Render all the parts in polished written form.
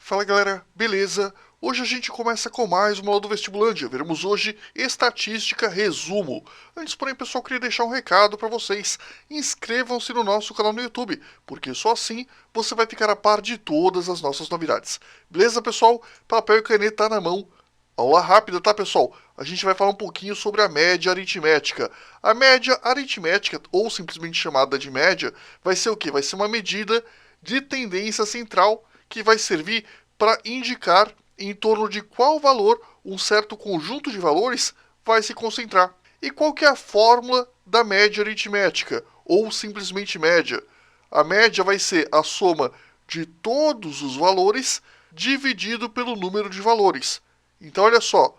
Fala galera, beleza? Hoje a gente começa com mais uma aula do Vestibulândia. Veremos hoje Estatística Resumo. Antes, porém, pessoal, queria deixar um recado para vocês. Inscrevam-se no nosso canal no YouTube, porque só assim você vai ficar a par de todas as nossas novidades. Beleza, pessoal? Papel e caneta na mão. Aula rápida, tá, pessoal? A gente vai falar um pouquinho sobre a média aritmética. A média aritmética, ou simplesmente chamada de média, vai ser o quê? Vai ser uma medida de tendência central que vai servir para indicar em torno de qual valor um certo conjunto de valores vai se concentrar. E qual que é a fórmula da média aritmética, ou simplesmente média? A média vai ser a soma de todos os valores dividido pelo número de valores. Então, olha só,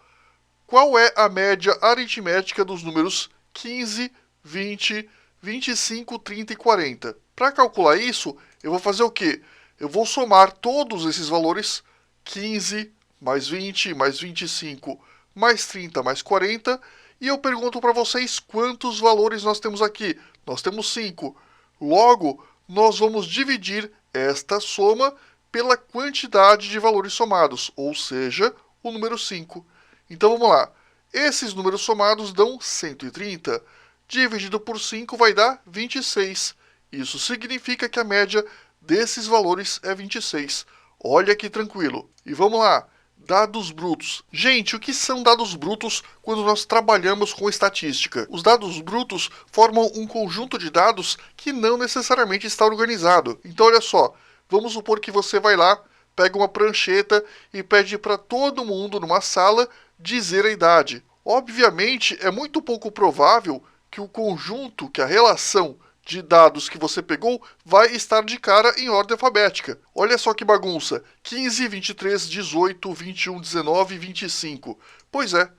qual é a média aritmética dos números 15, 20, 25, 30 e 40? Para calcular isso, eu vou fazer o quê? Eu vou somar todos esses valores, 15 mais 20 mais 25 mais 30 mais 40, e eu pergunto para vocês quantos valores nós temos aqui. Nós temos 5. Logo, nós vamos dividir esta soma pela quantidade de valores somados, ou seja, o número 5. Então vamos lá. Esses números somados dão 130. Dividido por 5 vai dar 26. Isso significa que a média desses valores é 26. Olha que tranquilo. E vamos lá. Dados brutos. Gente, o que são dados brutos quando nós trabalhamos com estatística? Os dados brutos formam um conjunto de dados que não necessariamente está organizado. Então, olha só. Vamos supor que você vai lá, pega uma prancheta e pede para todo mundo numa sala dizer a idade. Obviamente, é muito pouco provável que o conjunto, que a relação de dados que você pegou vai estar de cara em ordem alfabética. Olha só que bagunça. 15, 23, 18, 21, 19 e 25. Pois é,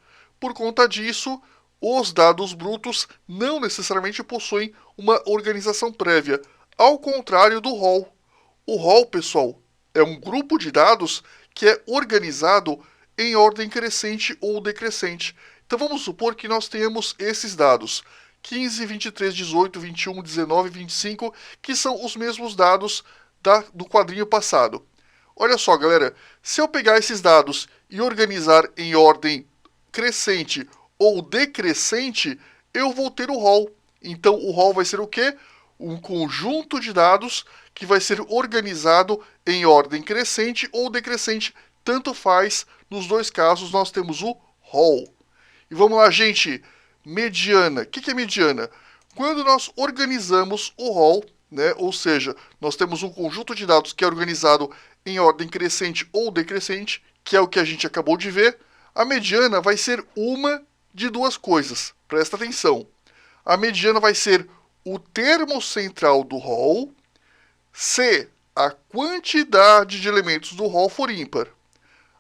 por conta disso, os dados brutos não necessariamente possuem uma organização prévia, ao contrário do rol. O rol, pessoal, é um grupo de dados que é organizado em ordem crescente ou decrescente. Então vamos supor que nós tenhamos esses dados: 15, 23, 18, 21, 19 e 25, que são os mesmos dados do quadrinho passado. Olha só, galera, se eu pegar esses dados e organizar em ordem crescente ou decrescente, eu vou ter o rol. Então o rol vai ser o quê? Um conjunto de dados que vai ser organizado em ordem crescente ou decrescente. Tanto faz, nos dois casos nós temos o rol. E vamos lá, gente. Mediana. O que é mediana? Quando nós organizamos o rol, né, ou seja, nós temos um conjunto de dados que é organizado em ordem crescente ou decrescente, que é o que a gente acabou de ver, a mediana vai ser uma de duas coisas. Presta atenção. A mediana vai ser o termo central do rol se a quantidade de elementos do rol for ímpar.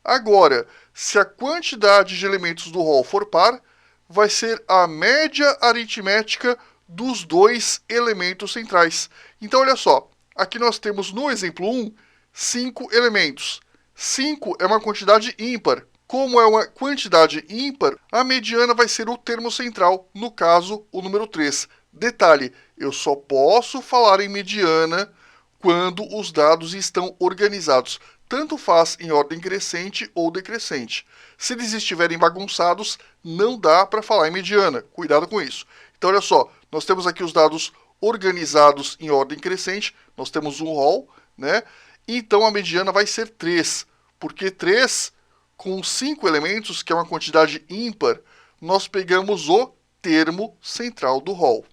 Agora, se a quantidade de elementos do rol for par, vai ser a média aritmética dos dois elementos centrais. Então, olha só, aqui nós temos no exemplo 1, 5 elementos. 5 é uma quantidade ímpar. Como é uma quantidade ímpar, a mediana vai ser o termo central, no caso, o número 3. Detalhe, eu só posso falar em mediana quando os dados estão organizados. Tanto faz em ordem crescente ou decrescente. Se eles estiverem bagunçados, não dá para falar em mediana. Cuidado com isso. Então, olha só, nós temos aqui os dados organizados em ordem crescente, nós temos um rol, né? Então, a mediana vai ser 3, porque 3, com 5 elementos, que é uma quantidade ímpar, nós pegamos o termo central do rol.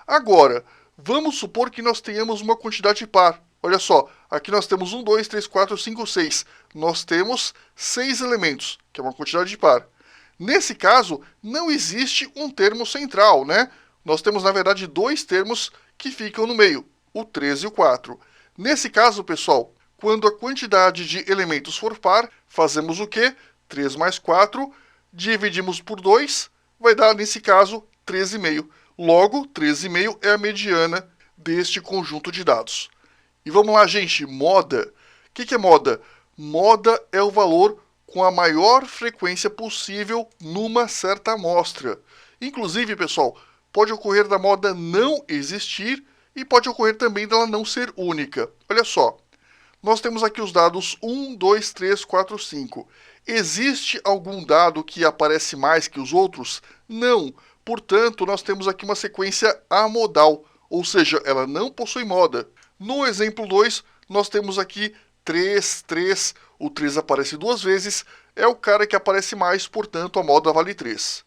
Agora, vamos supor que nós tenhamos uma quantidade par. Olha só, aqui nós temos 1, 2, 3, 4, 5, 6. Nós temos 6 elementos, que é uma quantidade par. Nesse caso, não existe um termo central, né? Nós temos, na verdade, dois termos que ficam no meio, o 3 e o 4. Nesse caso, pessoal, quando a quantidade de elementos for par, fazemos o quê? 3 mais 4, dividimos por 2, vai dar, nesse caso, 13,5. Logo, 13,5 é a mediana deste conjunto de dados. E vamos lá, gente, moda. O que é moda? Moda é o valor com a maior frequência possível numa certa amostra. Inclusive, pessoal, pode ocorrer da moda não existir e pode ocorrer também dela não ser única. Olha só, nós temos aqui os dados 1, 2, 3, 4, 5. Existe algum dado que aparece mais que os outros? Não. Portanto, nós temos aqui uma sequência amodal, ou seja, ela não possui moda. No exemplo 2, nós temos aqui 3, 3, o 3 aparece duas vezes, é o cara que aparece mais, portanto a moda vale 3.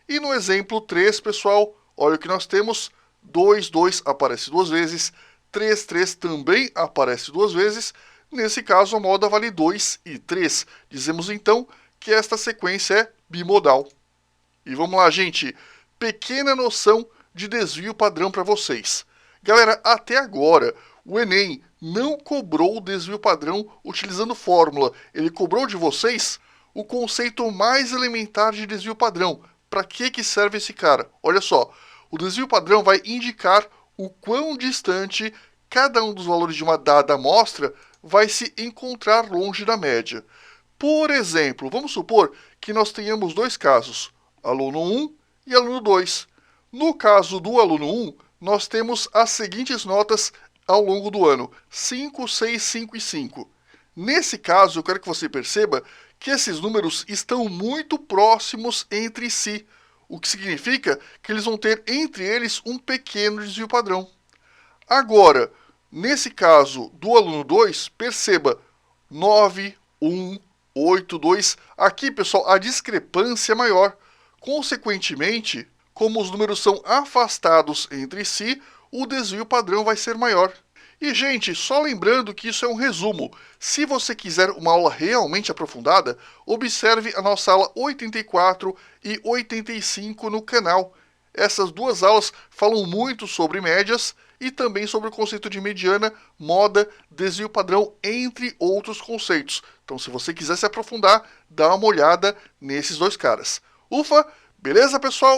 E no exemplo 3, pessoal, olha o que nós temos, 2, 2 aparece duas vezes, 3, 3 também aparece duas vezes, nesse caso a moda vale 2 e 3. Dizemos então que esta sequência é bimodal. E vamos lá, gente, pequena noção de desvio padrão para vocês. Galera, até agora, o Enem não cobrou o desvio padrão utilizando fórmula. Ele cobrou de vocês o conceito mais elementar de desvio padrão. Para que serve esse cara? Olha só, o desvio padrão vai indicar o quão distante cada um dos valores de uma dada amostra vai se encontrar longe da média. Por exemplo, vamos supor que nós tenhamos dois casos, aluno 1 e aluno 2. No caso do aluno 1, nós temos as seguintes notas ao longo do ano, 5, 6, 5 e 5. Nesse caso, eu quero que você perceba que esses números estão muito próximos entre si, o que significa que eles vão ter entre eles um pequeno desvio padrão. Agora, nesse caso do aluno 2, perceba 9, 1, 8, 2. Aqui, pessoal, a discrepância é maior. Consequentemente, como os números são afastados entre si, o desvio padrão vai ser maior. E, gente, só lembrando que isso é um resumo. Se você quiser uma aula realmente aprofundada, observe a nossa aula 84 e 85 no canal. Essas duas aulas falam muito sobre médias e também sobre o conceito de mediana, moda, desvio padrão, entre outros conceitos. Então, se você quiser se aprofundar, dá uma olhada nesses dois caras. Ufa! Beleza, pessoal?